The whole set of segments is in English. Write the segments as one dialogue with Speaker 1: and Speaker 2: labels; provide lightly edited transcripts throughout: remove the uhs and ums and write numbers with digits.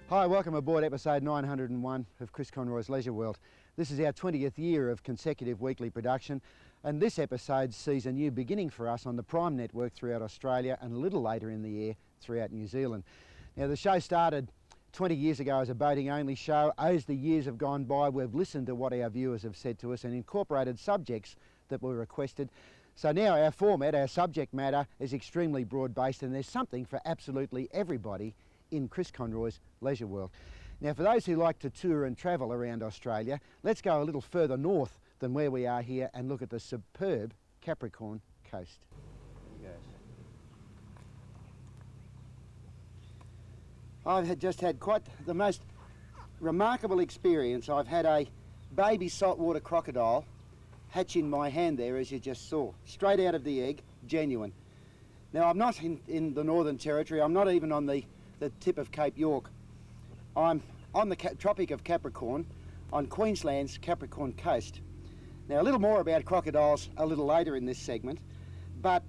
Speaker 1: Hi, welcome aboard episode 901 of Chris Conroy's Leisure World. This is our 20th year of consecutive weekly production, and this episode sees a new beginning for us on the Prime network throughout Australia and a little later in the year throughout New Zealand. Now, the show started 20 years ago as a boating only show. As the years have gone by, we've listened to what our viewers have said to us and incorporated subjects that were requested. So now our format, our subject matter, is extremely broad-based, and there's something for absolutely everybody in Chris Conroy's Leisure World. Now, for those who like to tour and travel around Australia, let's go a little further north than where we are here and look at the superb Capricorn coast. There you go. I've just had quite the most remarkable experience. I've had a baby saltwater crocodile hatch in my hand there, as you just saw, straight out of the egg, genuine. Now, I'm not in the Northern Territory. I'm not even on the tip of Cape York. I'm on the Tropic of Capricorn on Queensland's Capricorn coast. Now, a little more about crocodiles a little later in this segment, but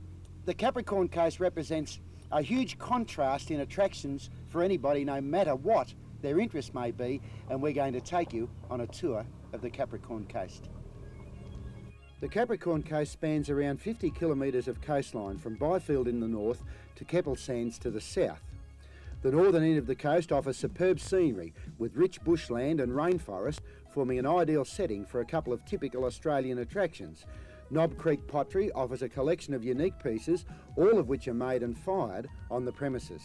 Speaker 1: the Capricorn coast represents a huge contrast in attractions for anybody, no matter what their interest may be, and we're going to take you on a tour of the Capricorn coast. The Capricorn coast spans around 50 kilometres of coastline from Byfield in the north to Keppel Sands to the south. The northern end of the coast offers superb scenery with rich bushland and rainforest, forming an ideal setting for a couple of typical Australian attractions. Knob Creek Pottery offers a collection of unique pieces, all of which are made and fired on the premises.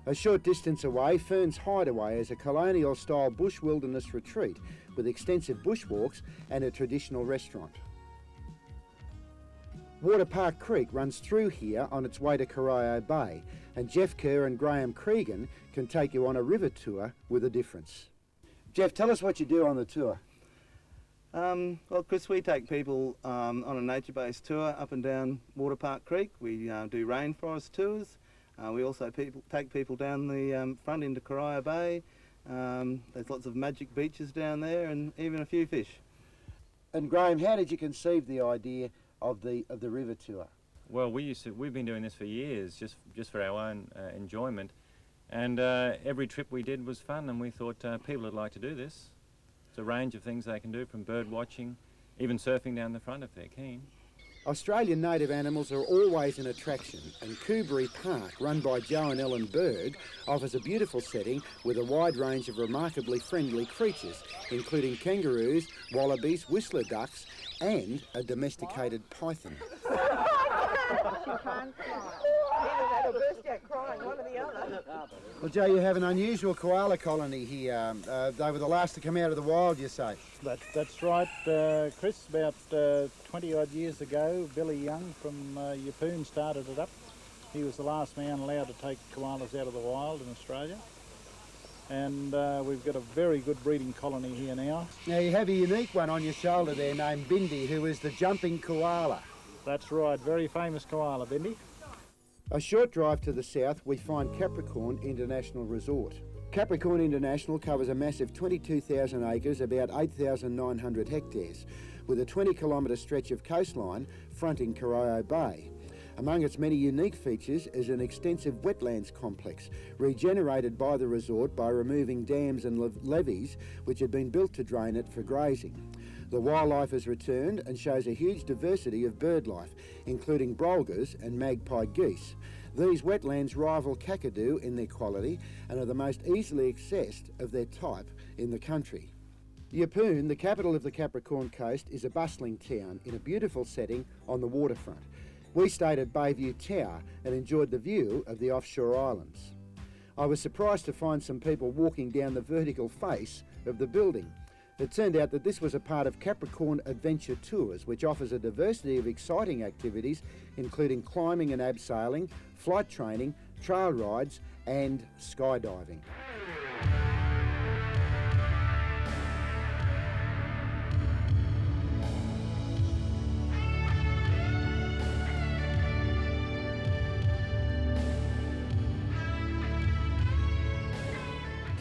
Speaker 1: A short distance away, Fern's Hideaway is a colonial-style bush wilderness retreat with extensive bushwalks and a traditional restaurant. Waterpark Creek runs through here on its way to Corio Bay, and Jeff Kerr and Graham Cregan can take you on a river tour with a difference. Jeff, tell us what you do on the tour.
Speaker 2: Well, Chris, we take people on a nature-based tour up and down Waterpark Creek. We do rainforest tours. We also take people down the front into Corio Bay. There's lots of magic beaches down there and even a few fish.
Speaker 1: And Graham, how did you conceive the idea of the river tour?
Speaker 3: Well, we've been doing this for years, just for our own enjoyment, and every trip we did was fun, and we thought people would like to do this. It's a range of things they can do, from bird watching, even surfing down the front if they're keen.
Speaker 1: Australian native animals are always an attraction, and Coomberry Park, run by Joe and Ellen Berg, offers a beautiful setting with a wide range of remarkably friendly creatures, including kangaroos, wallabies, whistler ducks, and a domesticated python. Well, Joe, you have an unusual koala colony here. They were the last to come out of the wild, you say?
Speaker 4: That's right, Chris. About 20 odd years ago, Billy Young from Yeppoon started it up. He was the last man allowed to take koalas out of the wild in Australia. And we've got a very good breeding colony here now.
Speaker 1: Now, you have a unique one on your shoulder there named Bindi, who is the jumping koala.
Speaker 4: That's right, very famous koala, Bindi.
Speaker 1: A short drive to the south, we find Capricorn International Resort. Capricorn International covers a massive 22,000 acres, about 8,900 hectares, with a 20-kilometre stretch of coastline fronting Corio Bay. Among its many unique features is an extensive wetlands complex, regenerated by the resort by removing dams and levees which had been built to drain it for grazing. The wildlife has returned and shows a huge diversity of bird life, including brolgers and magpie geese. These wetlands rival Kakadu in their quality and are the most easily accessed of their type in the country. Yeppoon, the capital of the Capricorn coast, is a bustling town in a beautiful setting on the waterfront. We stayed at Bayview Tower and enjoyed the view of the offshore islands. I was surprised to find some people walking down the vertical face of the building. It turned out that this was a part of Capricorn Adventure Tours, which offers a diversity of exciting activities, including climbing and abseiling, flight training, trail rides, and skydiving.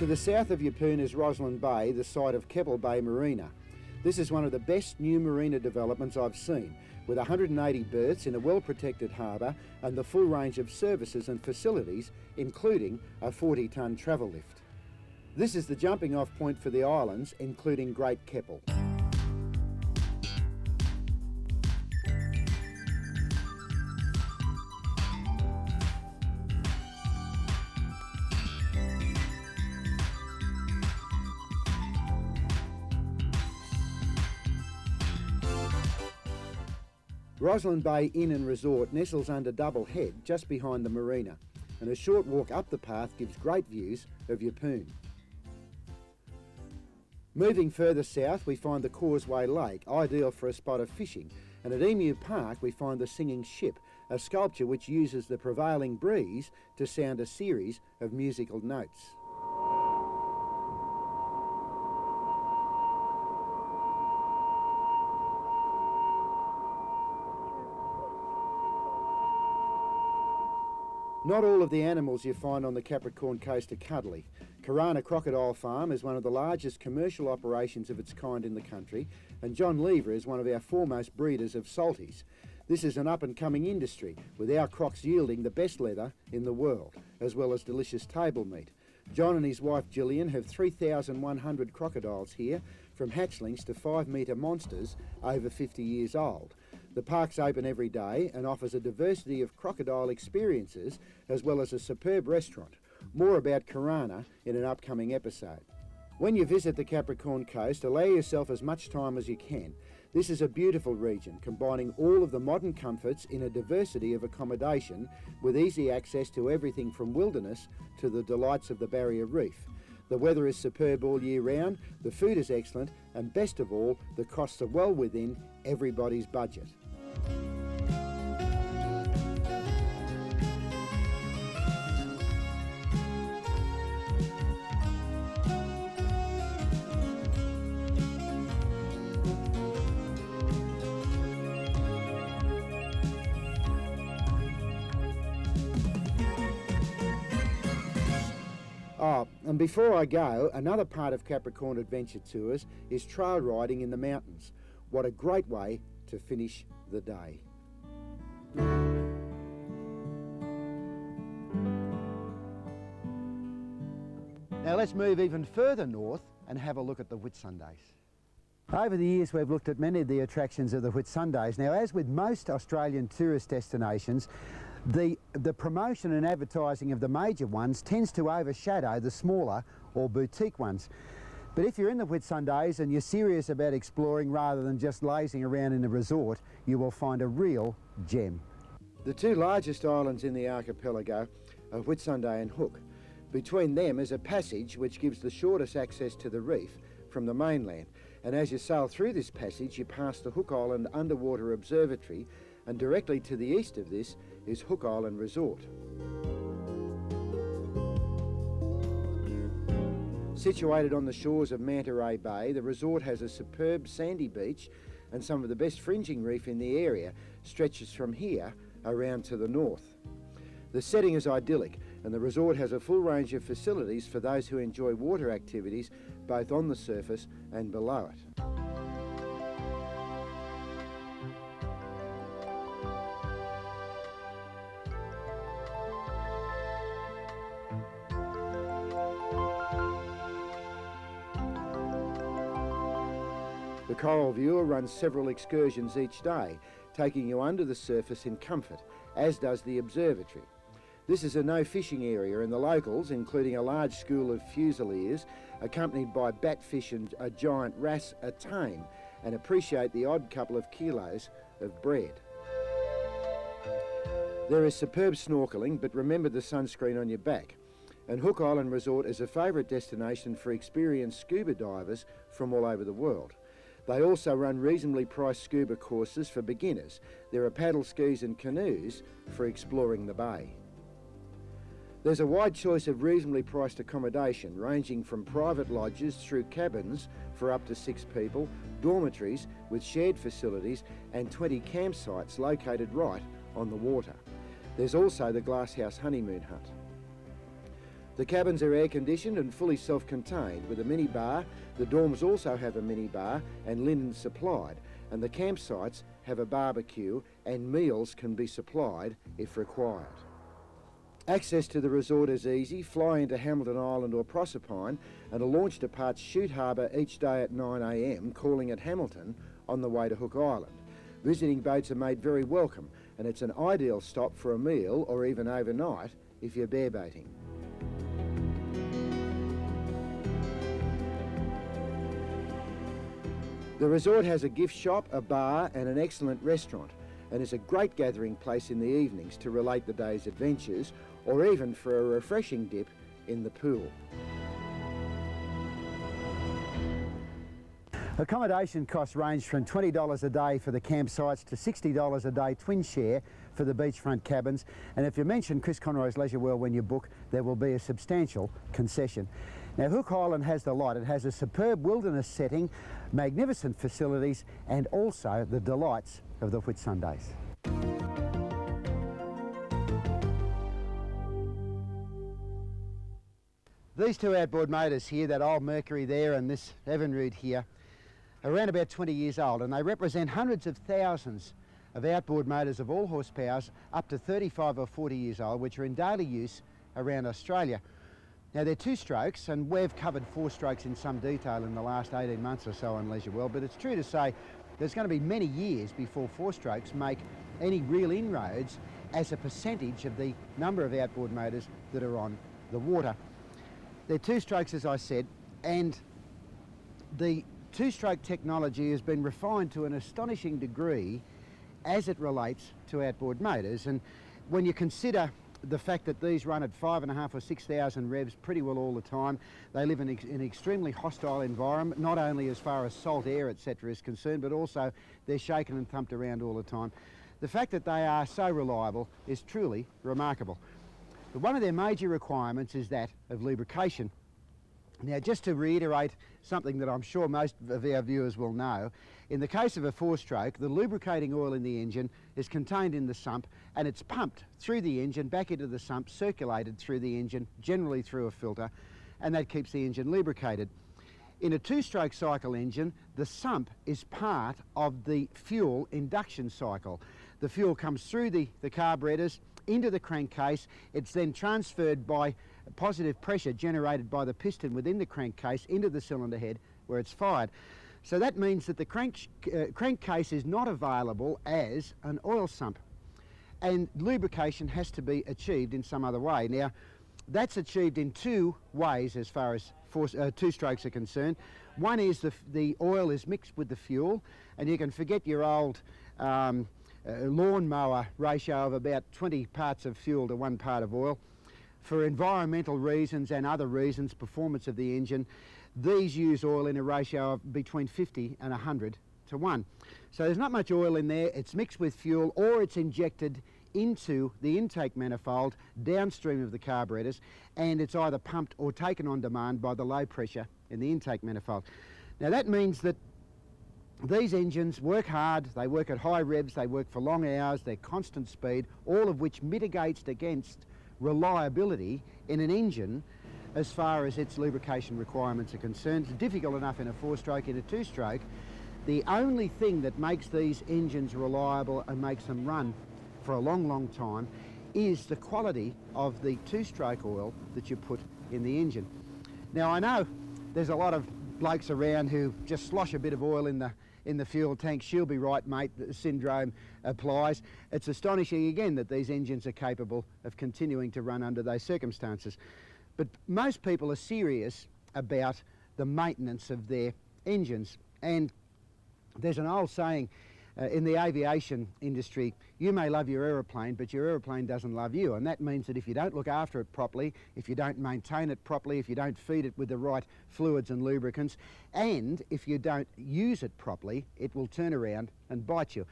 Speaker 1: To the south of Yeppoon is Roslyn Bay, the site of Keppel Bay Marina. This is one of the best new marina developments I've seen, with 180 berths in a well-protected harbour and the full range of services and facilities, including a 40-tonne travel lift. This is the jumping off point for the islands, including Great Keppel. Roslyn Bay Inn and Resort nestles under Double Head just behind the marina, and a short walk up the path gives great views of Yeppoon. Moving further south we find the Causeway Lake, ideal for a spot of fishing, and at Emu Park we find the Singing Ship, a sculpture which uses the prevailing breeze to sound a series of musical notes. Not all of the animals you find on the Capricorn coast are cuddly. Karana Crocodile Farm is one of the largest commercial operations of its kind in the country, and John Lever is one of our foremost breeders of salties. This is an up-and-coming industry, with our crocs yielding the best leather in the world, as well as delicious table meat. John and his wife Gillian have 3,100 crocodiles here, from hatchlings to 5-metre monsters over 50 years old. The park's open every day and offers a diversity of crocodile experiences as well as a superb restaurant. More about Karana in an upcoming episode. When you visit the Capricorn coast, allow yourself as much time as you can. This is a beautiful region, combining all of the modern comforts in a diversity of accommodation with easy access to everything from wilderness to the delights of the Barrier Reef. The weather is superb all year round, the food is excellent, and best of all, the costs are well within everybody's budget. Oh, and before I go, another part of Capricorn Adventure Tours is trail riding in the mountains. What a great way to finish the day. Now let's move even further north and have a look at the Whitsundays. Over the years we've looked at many of the attractions of the Whitsundays. Now, as with most Australian tourist destinations, the promotion and advertising of the major ones tends to overshadow the smaller or boutique ones. But if you're in the Whitsundays and you're serious about exploring rather than just lazing around in a resort, you will find a real gem. The two largest islands in the archipelago are Whitsunday and Hook. Between them is a passage which gives the shortest access to the reef from the mainland. And as you sail through this passage, you pass the Hook Island Underwater Observatory, and directly to the east of this is Hook Island Resort. Situated on the shores of Manta Ray Bay, the resort has a superb sandy beach, and some of the best fringing reef in the area stretches from here around to the north. The setting is idyllic, and the resort has a full range of facilities for those who enjoy water activities both on the surface and below it. The Coral Viewer runs several excursions each day, taking you under the surface in comfort, as does the observatory. This is a no-fishing area, and the locals, including a large school of fusiliers, accompanied by batfish and a giant wrasse, are tame and appreciate the odd couple of kilos of bread. There is superb snorkelling, but remember the sunscreen on your back. And Hook Island Resort is a favourite destination for experienced scuba divers from all over the world. They also run reasonably priced scuba courses for beginners. There are paddle skis and canoes for exploring the bay. There's a wide choice of reasonably priced accommodation, ranging from private lodges through cabins for up to 6 people, dormitories with shared facilities, and 20 campsites located right on the water. There's also the Glasshouse Honeymoon Hut. The cabins are air-conditioned and fully self-contained with a mini-bar. The dorms also have a mini-bar and linen supplied, and the campsites have a barbecue, and meals can be supplied if required. Access to the resort is easy. Fly into Hamilton Island or Proserpine, and a launch departs Shute Harbour each day at 9 a.m, calling at Hamilton on the way to Hook Island. Visiting boats are made very welcome, and it's an ideal stop for a meal or even overnight if you're bearbaiting. The resort has a gift shop, a bar and an excellent restaurant, and is a great gathering place in the evenings to relate the day's adventures or even for a refreshing dip in the pool. Accommodation costs range from $20 a day for the campsites to $60 a day twin share for the beachfront cabins, and if you mention Chris Conroy's Leisure World when you book, there will be a substantial concession. Now, Hook Island has the lot. It has a superb wilderness setting, magnificent facilities, and also the delights of the Whitsundays. These two outboard motors here, that old Mercury there and this Evinrude here, are around about 20 years old, and they represent hundreds of thousands of outboard motors of all horsepowers up to 35 or 40 years old, which are in daily use around Australia. Now, they're two strokes, and we've covered four strokes in some detail in the last 18 months or so on Leisure World, but it's true to say there's going to be many years before four strokes make any real inroads as a percentage of the number of outboard motors that are on the water. They're two strokes, as I said, and the two-stroke technology has been refined to an astonishing degree as it relates to outboard motors. And when you consider the fact that these run at 5,500 or 6,000 revs pretty well all the time, they live in an extremely hostile environment, not only as far as salt air, etc. is concerned, but also they're shaken and thumped around all the time. The fact that they are so reliable is truly remarkable. But one of their major requirements is that of lubrication. Now, just to reiterate something that I'm sure most of our viewers will know, in the case of a four-stroke, the lubricating oil in the engine is contained in the sump, and it's pumped through the engine back into the sump, circulated through the engine, generally through a filter, and that keeps the engine lubricated. In a two-stroke cycle engine, the sump is part of the fuel induction cycle. The fuel comes through the carburetors into the crankcase. It's then transferred by positive pressure generated by the piston within the crankcase into the cylinder head where it's fired. So that means that the crankcase is not available as an oil sump, and lubrication has to be achieved in some other way. Now, that's achieved in two ways as far as two strokes are concerned. One is the oil is mixed with the fuel, and you can forget your old lawnmower ratio of about 20 parts of fuel to 1 part of oil. For environmental reasons and other reasons, performance of the engine, these use oil in a ratio of between 50 and 100 to 1. So there's not much oil in there. It's mixed with fuel, or it's injected into the intake manifold downstream of the carburetors, and it's either pumped or taken on demand by the low pressure in the intake manifold. Now, that means that these engines work hard, they work at high revs, they work for long hours, they're constant speed, all of which mitigates against reliability in an engine as far as its lubrication requirements are concerned. It's difficult enough in a four-stroke. In a two-stroke, the only thing that makes these engines reliable and makes them run for a long, long time is the quality of the two-stroke oil that you put in the engine. Now, I know there's a lot of blokes around who just slosh a bit of oil in the fuel tank. She'll be right, mate, the syndrome applies. It's astonishing again that these engines are capable of continuing to run under those circumstances. But most people are serious about the maintenance of their engines, and there's an old saying in the aviation industry: you may love your aeroplane, but your aeroplane doesn't love you. And that means that if you don't look after it properly, if you don't maintain it properly, if you don't feed it with the right fluids and lubricants, and if you don't use it properly, it will turn around and bite you.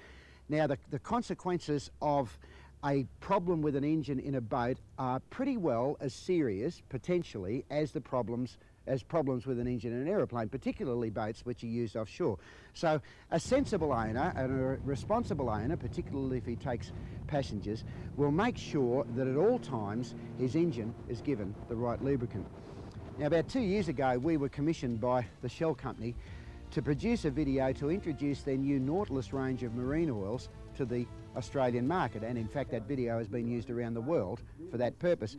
Speaker 1: Now, the consequences of a problem with an engine in a boat are pretty well as serious, potentially, as problems with an engine in an aeroplane, particularly boats which are used offshore. So a sensible owner and a responsible owner, particularly if he takes passengers, will make sure that at all times his engine is given the right lubricant. Now, about 2 years ago, we were commissioned by the Shell company to produce a video to introduce their new Nautilus range of marine oils to the Australian market, and in fact that video has been used around the world for that purpose.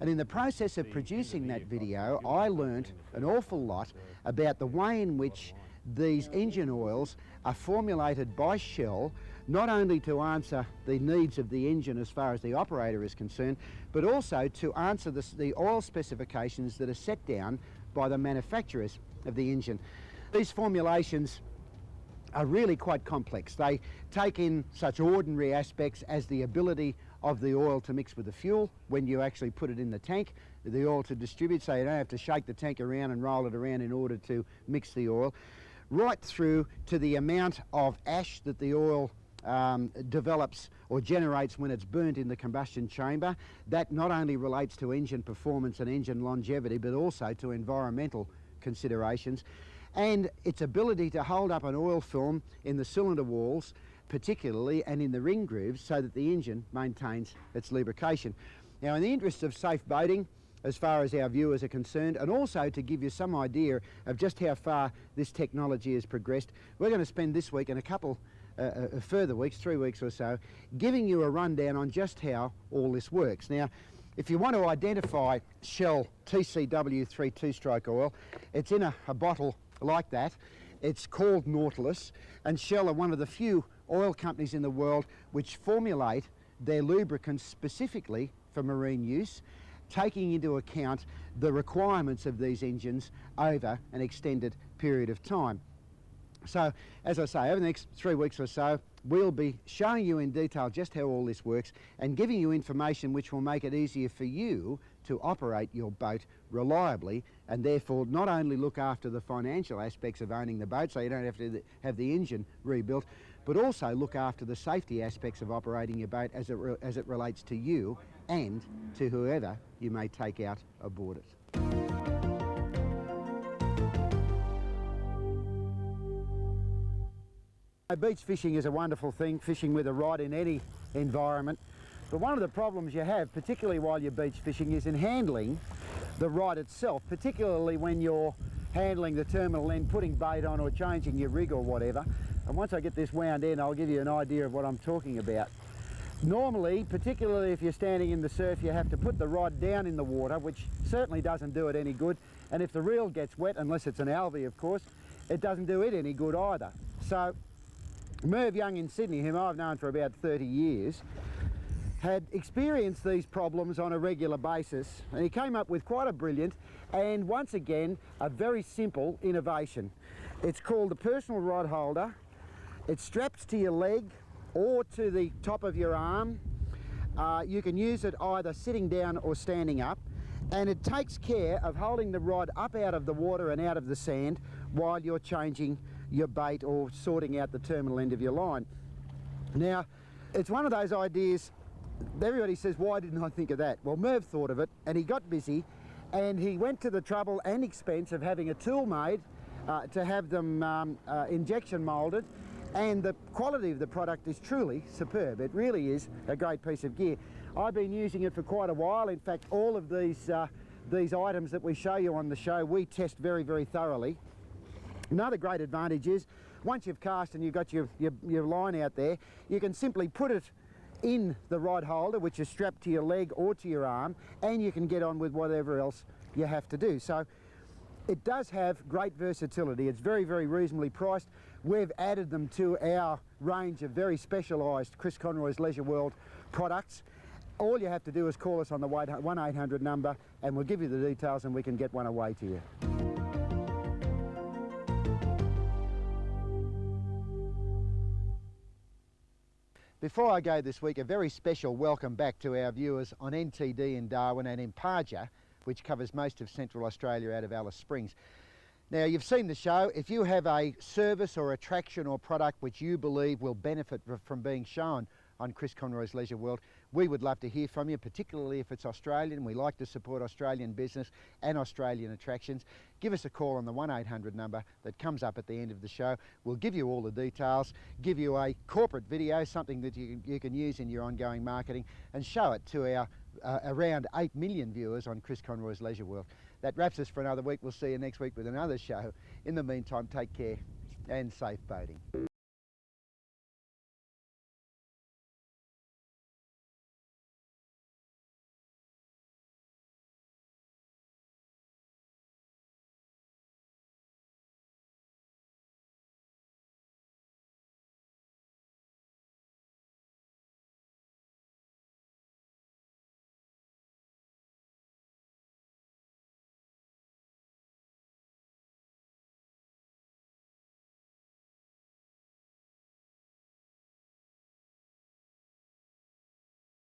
Speaker 1: And in the process of producing that video, I learnt an awful lot about the way in which these engine oils are formulated by Shell, not only to answer the needs of the engine as far as the operator is concerned, but also to answer the oil specifications that are set down by the manufacturers of the engine. These formulations are really quite complex. They take in such ordinary aspects as the ability of the oil to mix with the fuel when you actually put it in the tank, the oil to distribute, so you don't have to shake the tank around and roll it around in order to mix the oil, right through to the amount of ash that the oil develops or generates when it's burnt in the combustion chamber. That not only relates to engine performance and engine longevity, but also to environmental considerations, and its ability to hold up an oil film in the cylinder walls particularly, and in the ring grooves, so that the engine maintains its lubrication. Now, in the interest of safe boating as far as our viewers are concerned, and also to give you some idea of just how far this technology has progressed, we're going to spend this week and a couple further weeks, 3 weeks or so, giving you a rundown on just how all this works. Now, if you want to identify Shell TCW3 two-stroke oil, it's in a bottle like that. It's called Nautilus, and Shell are one of the few oil companies in the world which formulate their lubricants specifically for marine use, taking into account the requirements of these engines over an extended period of time. So, as I say, over the next 3 weeks or so, we'll be showing you in detail just how all this works and giving you information which will make it easier for you to operate your boat reliably, and therefore not only look after the financial aspects of owning the boat, so you don't have to have the engine rebuilt, but also look after the safety aspects of operating your boat as it relates to you and to whoever you may take out aboard it. Beach fishing is a wonderful thing, fishing with a rod in any environment. But one of the problems you have, particularly while you're beach fishing, is in handling the rod itself, particularly when you're handling the terminal end, putting bait on or changing your rig or whatever. And once I get this wound in, I'll give you an idea of what I'm talking about. Normally, particularly if you're standing in the surf, you have to put the rod down in the water, which certainly doesn't do it any good. And if the reel gets wet, unless it's an alvey of course, it doesn't do it any good either. So Merv Young in Sydney, whom I've known for about 30 years, had experienced these problems on a regular basis, and he came up with quite a brilliant and, once again, a very simple innovation. It's called the personal rod holder. It straps to your leg or to the top of your arm. You can use it either sitting down or standing up, and it takes care of holding the rod up out of the water and out of the sand while you're changing your bait or sorting out the terminal end of your line. Now, it's one of those ideas, everybody says, why didn't I think of that? Well, Merv thought of it, and he got busy, and he went to the trouble and expense of having a tool made to have them injection moulded, and the quality of the product is truly superb. It really is a great piece of gear. I've been using it for quite a while. In fact, all of these items that we show you on the show, we test very, very thoroughly. Another great advantage is, once you've cast and you've got your line out there, you can simply put it in the rod holder, which is strapped to your leg or to your arm, and you can get on with whatever else you have to do. So it does have great versatility. It's very, very reasonably priced. We've added them to our range of very specialised Chris Conroy's Leisure World products. All you have to do is call us on the 1-800 number, and we'll give you the details and we can get one away to you. Before I go this week, a very special welcome back to our viewers on NTD in Darwin and in Parja, which covers most of Central Australia out of Alice Springs. Now, you've seen the show. If you have a service or attraction or product which you believe will benefit from being shown on Chris Conroy's Leisure World, we would love to hear from you, particularly if it's Australian. We like to support Australian business and Australian attractions. Give us a call on the 1-800 number that comes up at the end of the show. We'll give you all the details, give you a corporate video, something that you can use in your ongoing marketing, and show it to our around 8 million viewers on Chris Conroy's Leisure World. That wraps us for another week. We'll see you next week with another show. In the meantime, take care and safe boating.